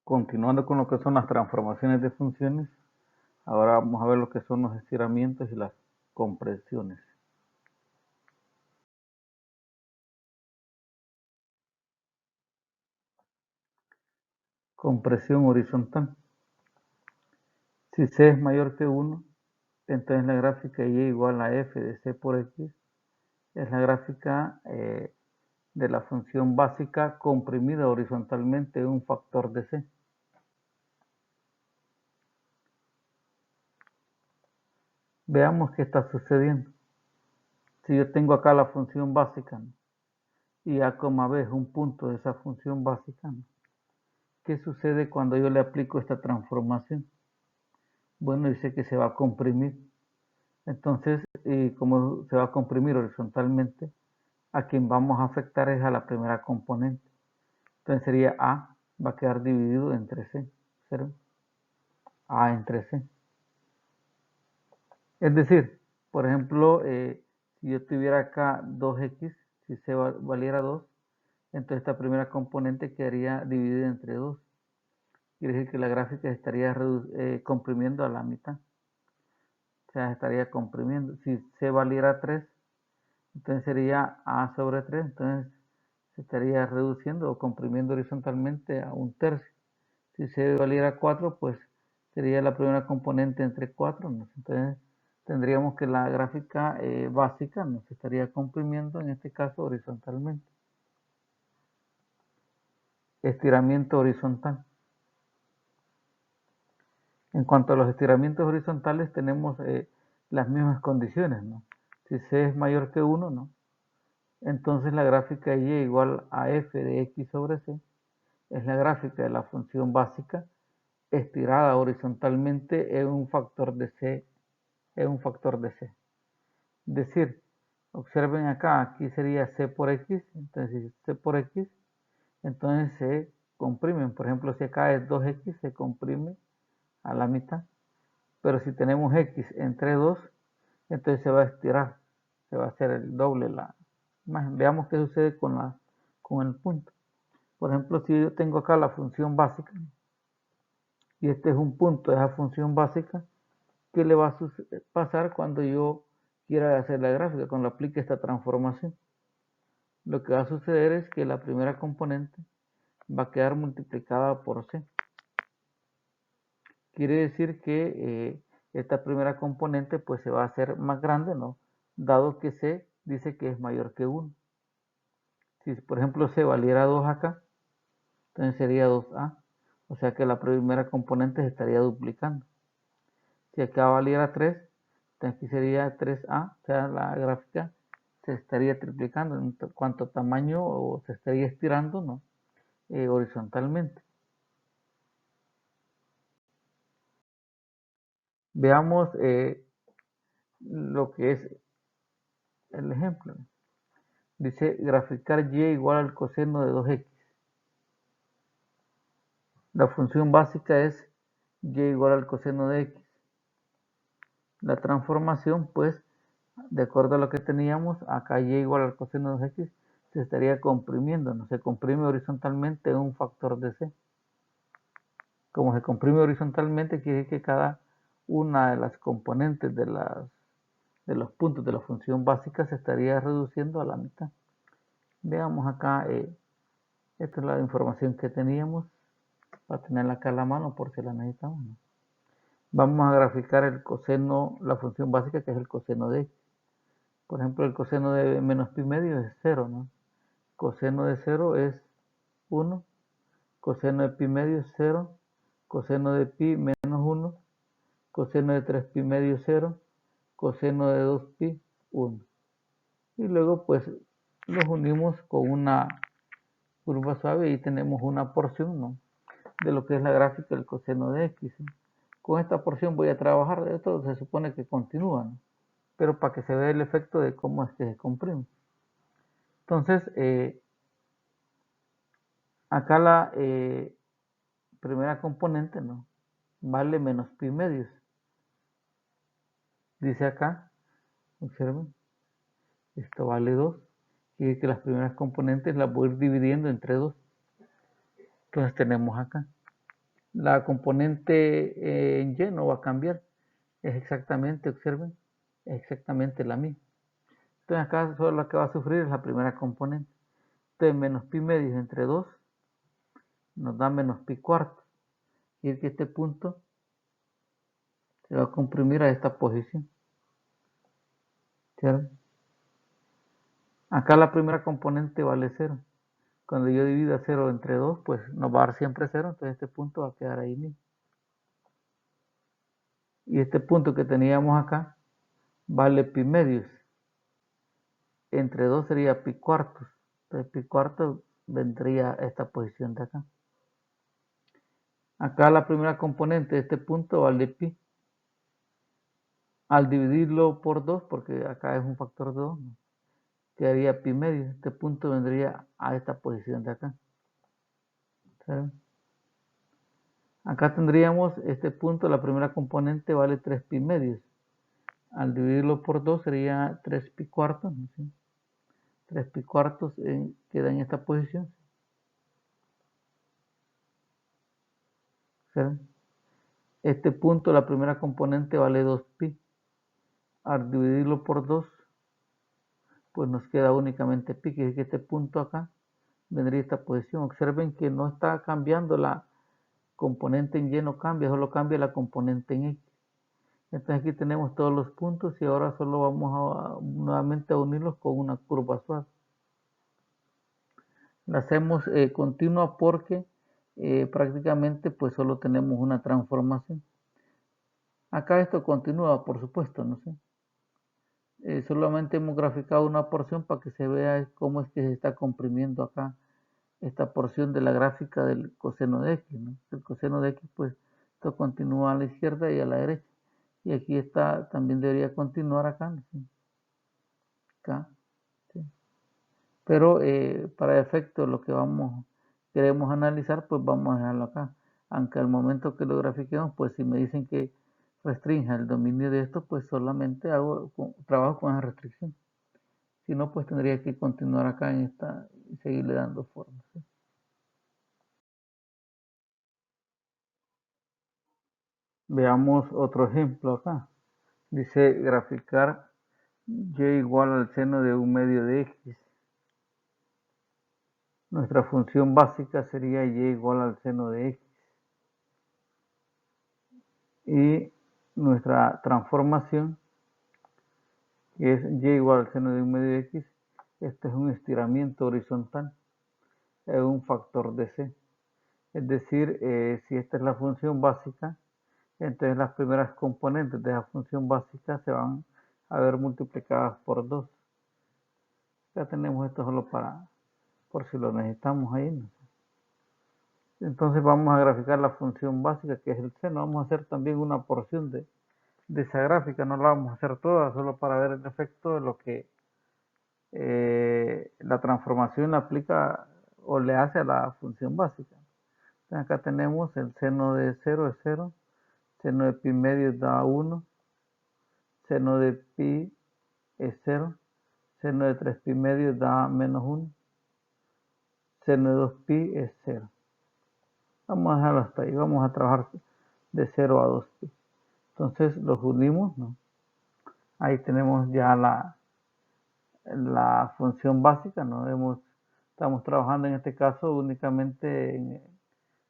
Continuando con lo que son las transformaciones de funciones, ahora vamos a ver lo que son los estiramientos y las compresiones. Compresión horizontal. Si C es mayor que 1, entonces la gráfica Y igual a F de C por X es la gráfica de la función básica comprimida horizontalmente en un factor de C. Veamos qué está sucediendo. Si yo tengo acá la función básica, ¿no?, y A, B es un punto de esa función básica, ¿no?, ¿qué sucede cuando yo le aplico esta transformación? Bueno, dice que se va a comprimir. Entonces, como se va a comprimir horizontalmente, a quien vamos a afectar es a la primera componente. Entonces sería A, va a quedar dividido entre C, 0, A entre C. Es decir, por ejemplo, si yo tuviera acá 2X, si C valiera 2, entonces esta primera componente quedaría dividida entre 2. Quiere decir que la gráfica estaría comprimiendo a la mitad. O sea, estaría comprimiendo. Si C valiera 3, entonces sería A sobre 3, entonces se estaría reduciendo o comprimiendo horizontalmente a 1/3. Si C valiera 4, pues sería la primera componente entre 4, ¿no? Entonces tendríamos que la gráfica básica nos estaría comprimiendo, en este caso horizontalmente. Estiramiento horizontal. En cuanto a los estiramientos horizontales, tenemos las mismas condiciones, ¿no? Si C es mayor que 1, ¿no?, entonces la gráfica Y igual a F de X sobre C es la gráfica de la función básica estirada horizontalmente en un factor de C, Es decir, observen acá, aquí sería C por X, entonces si C por X, entonces se comprimen. Por ejemplo, si acá es 2X, se comprime a la mitad. Pero si tenemos X entre 2, entonces se va a estirar, se va a hacer el doble la imagen. Veamos qué sucede con el punto. Por ejemplo, si yo tengo acá la función básica, y este es un punto de esa función básica, ¿qué le va a pasar cuando yo quiera hacer la gráfica, cuando aplique esta transformación? Lo que va a suceder es que la primera componente va a quedar multiplicada por C. Quiere decir que esta primera componente pues se va a hacer más grande, ¿no?, dado que C dice que es mayor que 1. Si por ejemplo C valiera 2 acá, entonces sería 2A. O sea que la primera componente se estaría duplicando. Si acá valiera 3, entonces aquí sería 3A, o sea, la gráfica se estaría triplicando en cuanto a tamaño, o se estaría estirando, ¿no?, horizontalmente. Veamos lo que es el ejemplo. Dice graficar Y igual al coseno de 2X. La función básica es Y igual al coseno de X. La transformación, pues, de acuerdo a lo que teníamos, acá Y igual al coseno de X se estaría comprimiendo, ¿no? Se comprime horizontalmente en un factor de C. Como se comprime horizontalmente, quiere decir que cada una de las componentes de los puntos de la función básica se estaría reduciendo a la mitad. Veamos acá, esta es la información que teníamos, para tenerla acá a la mano por si la necesitamos, ¿no? Vamos a graficar el coseno, la función básica, que es el coseno de X. Por ejemplo, el coseno de menos pi medio es 0, ¿no? Coseno de 0 es 1, coseno de pi medio es 0, coseno de pi menos 1, coseno de 3 pi medio 0, coseno de 2 pi 1. Y luego pues los unimos con una curva suave y tenemos una porción, ¿no?, de lo que es la gráfica del coseno de X, ¿sí? Con esta porción voy a trabajar, de esto se supone que continúa, ¿no?, pero para que se vea el efecto de cómo es que se comprime. Entonces, acá la primera componente, ¿no?, vale menos pi medios. Dice acá, observen, esto vale 2. Y que las primeras componentes las voy a ir dividiendo entre 2. Entonces tenemos acá La componente en Y no va a cambiar. Es exactamente, observen, es exactamente la misma. Entonces acá solo la que va a sufrir es la primera componente. Entonces menos pi medios entre 2 nos da menos pi cuarto. Y es que este punto se va a comprimir a esta posición. ¿Cierto? Acá la primera componente vale 0. Cuando yo divido 0 entre 2, pues nos va a dar siempre 0, entonces este punto va a quedar ahí mismo. Y este punto que teníamos acá vale pi medios. Entre 2 sería pi cuartos. Entonces pi cuartos vendría a esta posición de acá. Acá la primera componente de este punto vale pi. Al dividirlo por 2, porque acá es un factor de 2, quedaría pi medios. Este punto vendría a esta posición de acá. ¿Saben? Acá tendríamos este punto, la primera componente vale 3 pi medios. Al dividirlo por 2 sería 3 pi cuartos. ¿Sí? 3 pi cuartos queda en esta posición. ¿Sí? Este punto, la primera componente vale 2 pi. Al dividirlo por 2, pues nos queda únicamente pi, que es que este punto acá vendría a esta posición. Observen que no está cambiando la componente en Y, no cambia, solo cambia la componente en X. Entonces aquí tenemos todos los puntos y ahora solo vamos nuevamente a unirlos con una curva suave. La hacemos continua porque prácticamente pues solo tenemos una transformación. Acá esto continúa, por supuesto, no sé. Solamente hemos graficado una porción para que se vea cómo es que se está comprimiendo acá esta porción de la gráfica del coseno de X, ¿no? El coseno de X, pues esto continúa a la izquierda y a la derecha. Y aquí está, también debería continuar acá, ¿no? Acá, ¿sí? Pero para efecto lo que queremos analizar, pues vamos a dejarlo acá. Aunque al momento que lo grafiquemos, pues si me dicen que restrinja el dominio de esto, pues solamente trabajo con esa restricción. Si no, pues tendría que continuar acá en esta y seguirle dando forma, ¿sí? Veamos otro ejemplo acá. Dice graficar y igual al seno de un medio de x. Nuestra función básica sería y igual al seno de x. Y nuestra transformación, que es y igual al seno de un medio de x, este es un estiramiento horizontal, es un factor de c. Es decir, si esta es la función básica, entonces las primeras componentes de la función básica se van a ver multiplicadas por 2. Ya tenemos esto solo por si lo necesitamos ahí, ¿no? Entonces vamos a graficar la función básica, que es el seno. Vamos a hacer también una porción de esa gráfica, no la vamos a hacer toda, solo para ver el efecto de lo que la transformación aplica o le hace a la función básica. Entonces acá tenemos el seno de 0 es 0, seno de pi medio da 1, seno de pi es 0, seno de 3 pi medio da menos 1, seno de 2 pi es 0. Vamos a dejarlo hasta ahí, vamos a trabajar de 0 a 2 pi. Entonces los unimos, ¿no? Ahí tenemos ya la función básica, ¿no? Estamos trabajando en este caso únicamente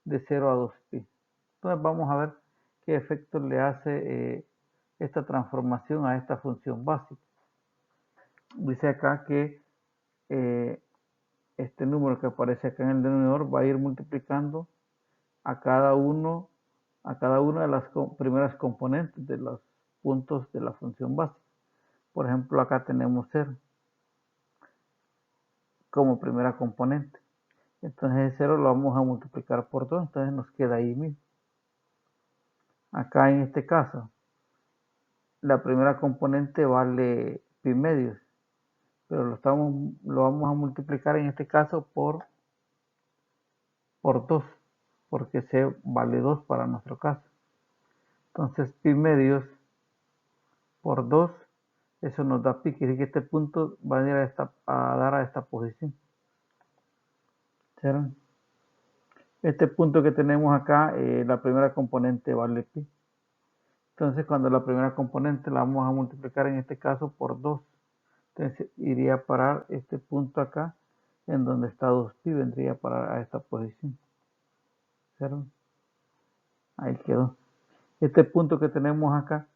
de 0 a 2 pi. Entonces vamos a ver qué efecto le hace esta transformación a esta función básica. Dice acá que este número que aparece acá en el denominador va a ir multiplicando a cada una de las primeras componentes de los puntos de la función básica. Por ejemplo, acá tenemos 0 como primera componente. Entonces el 0 lo vamos a multiplicar por 2, entonces nos queda ahí mismo. Acá en este caso, la primera componente vale pi medios, pero lo vamos a multiplicar en este caso por 2, porque C vale 2 para nuestro caso. Entonces pi medios por 2, eso nos da pi, quiere decir que este punto va a ir a dar a esta posición. ¿Cierto? Este punto que tenemos acá, la primera componente vale pi. Entonces, cuando la primera componente la vamos a multiplicar en este caso por 2, entonces iría a parar este punto acá, en donde está 2pi, vendría a parar a esta posición. ¿Cierto? Ahí quedó. Este punto que tenemos acá,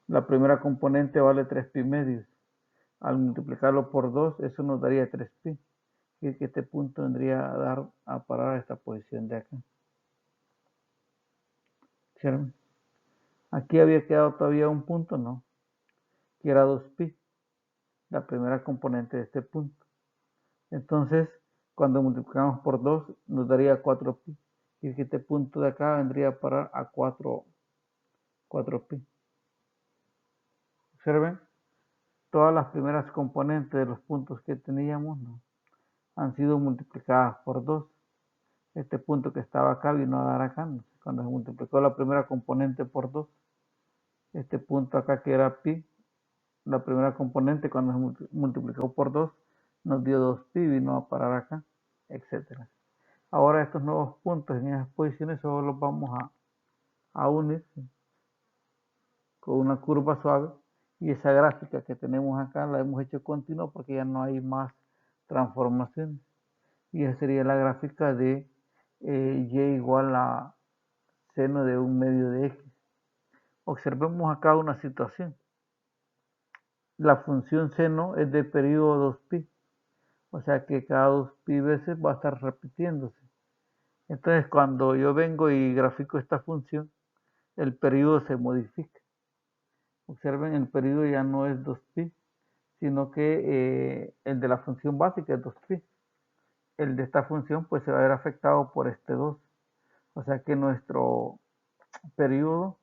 la primera componente vale 3pi medios. Al multiplicarlo por 2, eso nos daría 3pi. Y que este punto vendría a parar a esta posición de acá. ¿Cierto? Aquí había quedado todavía un punto, ¿no? Que era 2pi, la primera componente de este punto. Entonces, cuando multiplicamos por 2, nos daría 4pi. Y que este punto de acá vendría a parar a 4pi. Observen, todas las primeras componentes de los puntos que teníamos, ¿no?, han sido multiplicadas por 2. Este punto que estaba acá vino a dar acá, ¿no? Cuando se multiplicó la primera componente por 2. Este punto acá que era pi, la primera componente cuando se multiplicó por 2 nos dio 2pi, vino a parar acá, etc. Ahora estos nuevos puntos en esas posiciones solo los vamos a unir con una curva suave, y esa gráfica que tenemos acá la hemos hecho continua porque ya no hay más transformaciones, y esa sería la gráfica de y igual a seno de un medio de x. Observemos acá una situación. La función seno es de periodo 2pi, o sea que cada 2pi veces va a estar repitiéndose. Entonces, cuando yo vengo y grafico esta función, el periodo se modifica. Observen, el periodo ya no es 2pi, sino que el de la función básica es 2pi. El de esta función pues se va a ver afectado por este 2. O sea que nuestro periodo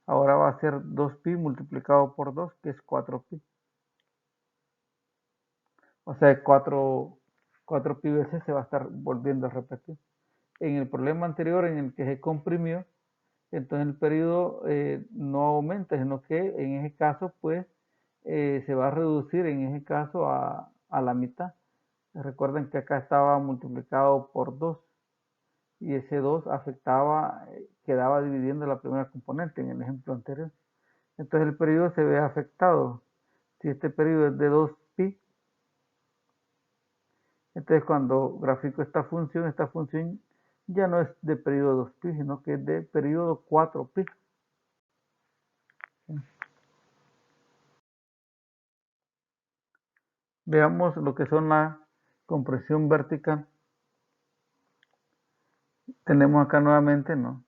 ahora va a ser 2pi multiplicado por 2, que es 4pi. O sea, 4pi veces se va a estar volviendo a repetir. En el problema anterior, en el que se comprimió, entonces el periodo no aumenta, sino que en ese caso pues se va a reducir en ese caso a la mitad. Recuerden que acá estaba multiplicado por 2 y ese 2 afectaba, quedaba dividiendo la primera componente en el ejemplo anterior. Entonces el periodo se ve afectado. Si este periodo es de 2pi, entonces cuando grafico esta función ya no es de periodo 2pi, sino que es de periodo 4pi. Veamos lo que son la compresión vertical. Tenemos acá nuevamente, ¿no?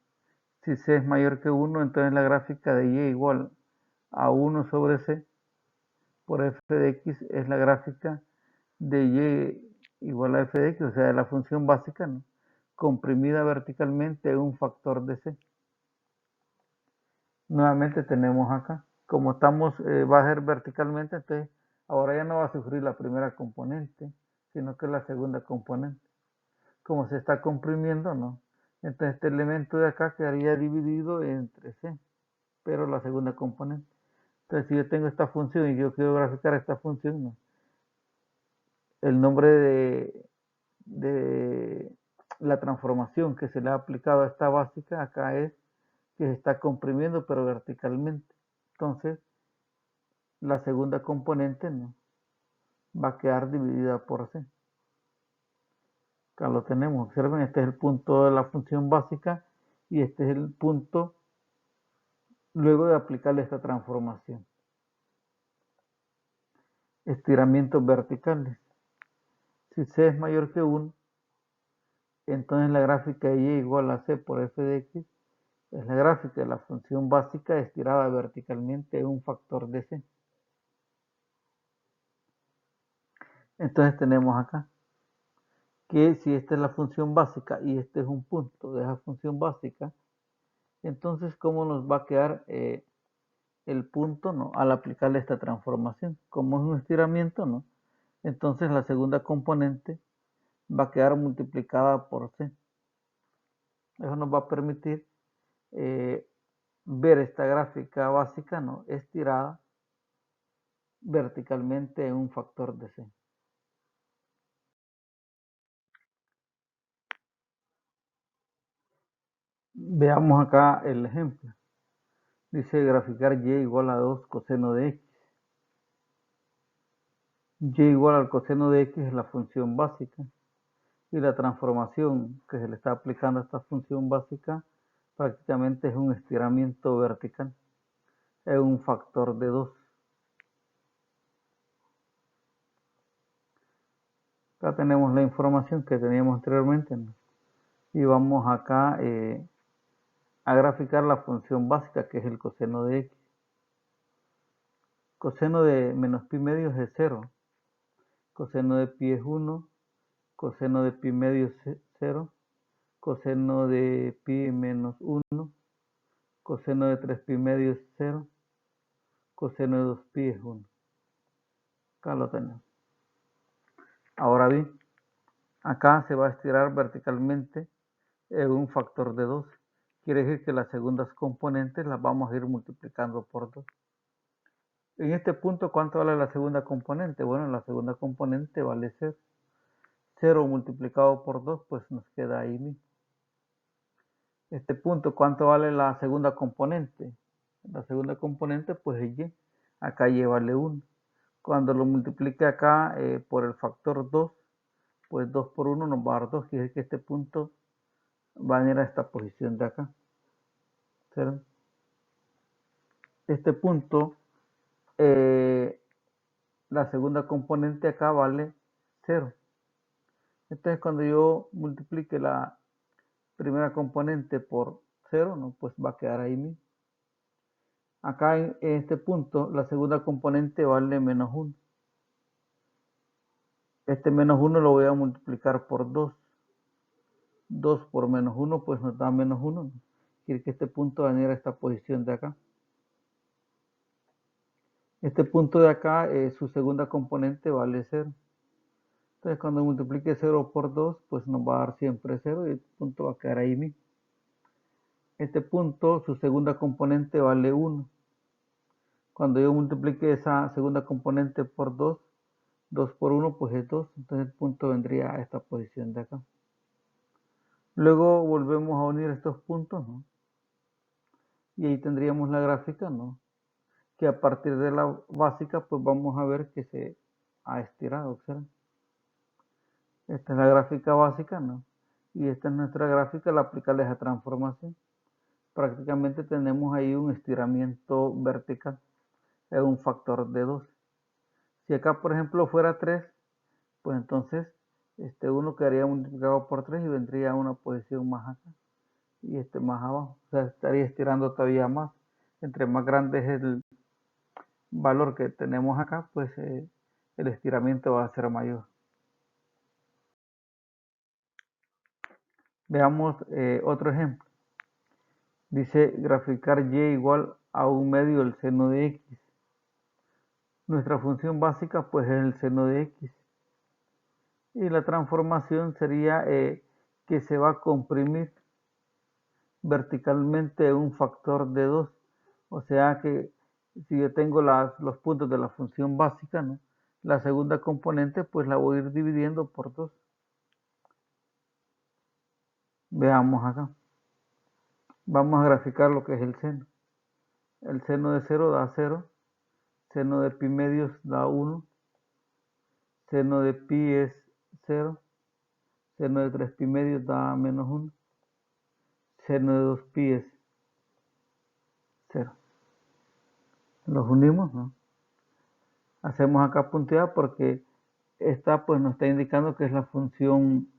Si C es mayor que 1, entonces la gráfica de Y igual a 1 sobre C por f de x es la gráfica de Y igual a f de x, o sea, de la función básica, ¿no?, comprimida verticalmente en un factor de C. Nuevamente tenemos acá, como estamos, va a ser verticalmente, entonces ahora ya no va a sufrir la primera componente, sino que la segunda componente. Como se está comprimiendo, ¿no?, entonces este elemento de acá quedaría dividido entre C, pero la segunda componente. Entonces, si yo tengo esta función y yo quiero graficar esta función, ¿no?, el nombre de la transformación que se le ha aplicado a esta básica acá es que se está comprimiendo pero verticalmente. Entonces, la segunda componente, ¿no?, va a quedar dividida por C. Acá lo tenemos. Observen, este es el punto de la función básica y este es el punto luego de aplicarle esta transformación. Estiramientos verticales. Si C es mayor que 1, entonces la gráfica de Y igual a C por f de x es la gráfica de la función básica estirada verticalmente en un factor de C. Entonces tenemos acá que si esta es la función básica y este es un punto de esa función básica, entonces ¿cómo nos va a quedar el punto, ¿no?, al aplicarle esta transformación? Como es un estiramiento, ¿no?, entonces la segunda componente va a quedar multiplicada por C. Eso nos va a permitir ver esta gráfica básica, ¿no?, estirada verticalmente en un factor de C. Veamos acá el ejemplo. Dice graficar y igual a 2 coseno de x. Y igual al coseno de x es la función básica. Y la transformación que se le está aplicando a esta función básica prácticamente es un estiramiento vertical. Es un factor de 2. Acá tenemos la información que teníamos anteriormente, ¿no? Y vamos acá a graficar la función básica que es el coseno de x. Coseno de menos pi medios es 0. Coseno de pi es 1. Coseno de pi medios es 0. Coseno de pi menos 1. Coseno de 3 pi medios es 0. Coseno de 2 pi es 1. Acá lo tenemos. Ahora bien, acá se va a estirar verticalmente en un factor de 2. Quiere decir que las segundas componentes las vamos a ir multiplicando por 2. En este punto, ¿cuánto vale la segunda componente? Bueno, la segunda componente vale 0. 0 multiplicado por 2, pues nos queda ahí mismo. Este punto, ¿cuánto vale la segunda componente? La segunda componente, pues es y. Acá y vale 1. Cuando lo multiplique acá por el factor 2, pues 2 por 1 nos va a dar 2. Quiere decir que este punto va a ir a esta posición de acá. ¿Cierto? Este punto, la segunda componente acá vale 0. Entonces, cuando yo multiplique la primera componente por 0, ¿no? Pues va a quedar ahí mismo. Acá en este punto, la segunda componente vale menos 1. Este menos 1 lo voy a multiplicar por 2. 2 por menos 1, pues nos da menos 1. ¿No? Quiere que este punto va a venir a esta posición de acá. Este punto de acá, su segunda componente vale 0. Entonces, cuando multiplique 0 por 2, pues nos va a dar siempre 0 y el punto va a quedar ahí mismo. Este punto, su segunda componente vale 1. Cuando yo multiplique esa segunda componente por 2, 2 por 1 pues es 2, entonces el punto vendría a esta posición de acá. Luego volvemos a unir estos puntos, ¿no? Y ahí tendríamos la gráfica, ¿no? Que a partir de la básica pues vamos a ver que se ha estirado, ¿observen? Esta es la gráfica básica, ¿no? Y esta es nuestra gráfica al aplicarle esa transformación. Prácticamente tenemos ahí un estiramiento vertical, es un factor de 2. Si acá, por ejemplo, fuera 3, pues entonces 1 quedaría multiplicado por 3 y vendría a una posición más acá y más abajo. O sea, estaría estirando todavía más. Entre más grande es el valor que tenemos acá, pues el estiramiento va a ser mayor. Veamos otro ejemplo. Dice graficar y igual a 1/2 del seno de x. Nuestra función básica pues es el seno de x. Y la transformación sería que se va a comprimir verticalmente un factor de 2. O sea que si yo tengo los puntos de la función básica, ¿no? La segunda componente pues la voy a ir dividiendo por 2. Veamos acá. Vamos a graficar lo que es el seno. El seno de 0 da 0. Seno de pi medios da 1. Seno de pi es 0. Seno de 3 pi medios da menos 1. Seno de 2 pi es 0. Los unimos, ¿no? Hacemos acá punteada porque esta pues nos está indicando que es la función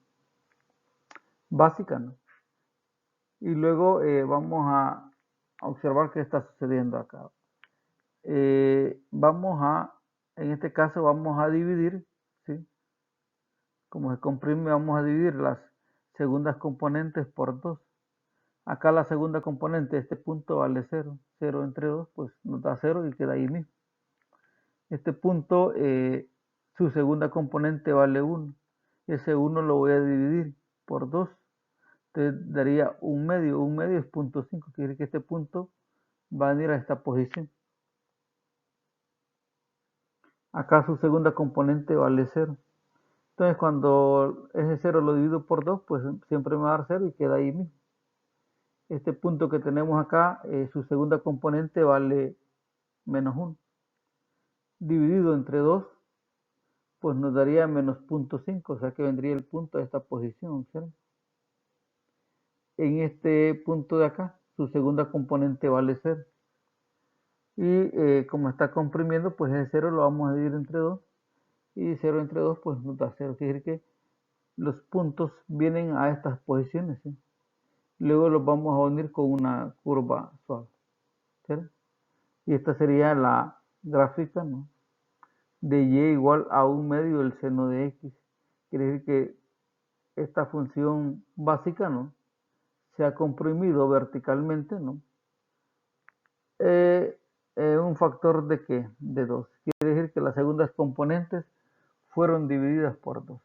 básica, ¿no? Y luego vamos a observar qué está sucediendo acá. En este caso vamos a dividir, ¿sí? Como se comprime, vamos a dividir las segundas componentes por 2. Acá la segunda componente, este punto vale 0. 0 entre 2, pues nos da 0 y queda ahí mismo. Este punto, su segunda componente vale 1. Ese 1 lo voy a dividir por 2. Entonces daría 1/2. 1/2 es 0.5. Quiere decir que este punto va a venir a esta posición. Acá su segunda componente vale 0. Entonces cuando ese 0 lo divido por 2, pues siempre me va a dar 0 y queda ahí mismo. este punto que tenemos acá, su segunda componente vale menos 1. Dividido entre 2, pues nos daría menos 0.5, o sea que vendría el punto a esta posición. ¿Observen? En este punto de acá, su segunda componente vale 0. Y como está comprimiendo, pues ese 0 lo vamos a dividir entre 2. Y 0 entre 2, pues nos da 0. Quiere decir que los puntos vienen a estas posiciones. ¿Sí? Luego los vamos a unir con una curva suave. ¿Sí? Y esta sería la gráfica, ¿no?, de y igual a 1/2 del seno de x. Quiere decir que esta función básica, ¿no?, se ha comprimido verticalmente, ¿no?, un factor de ¿qué? De 2. Quiere decir que las segundas componentes fueron divididas por 2.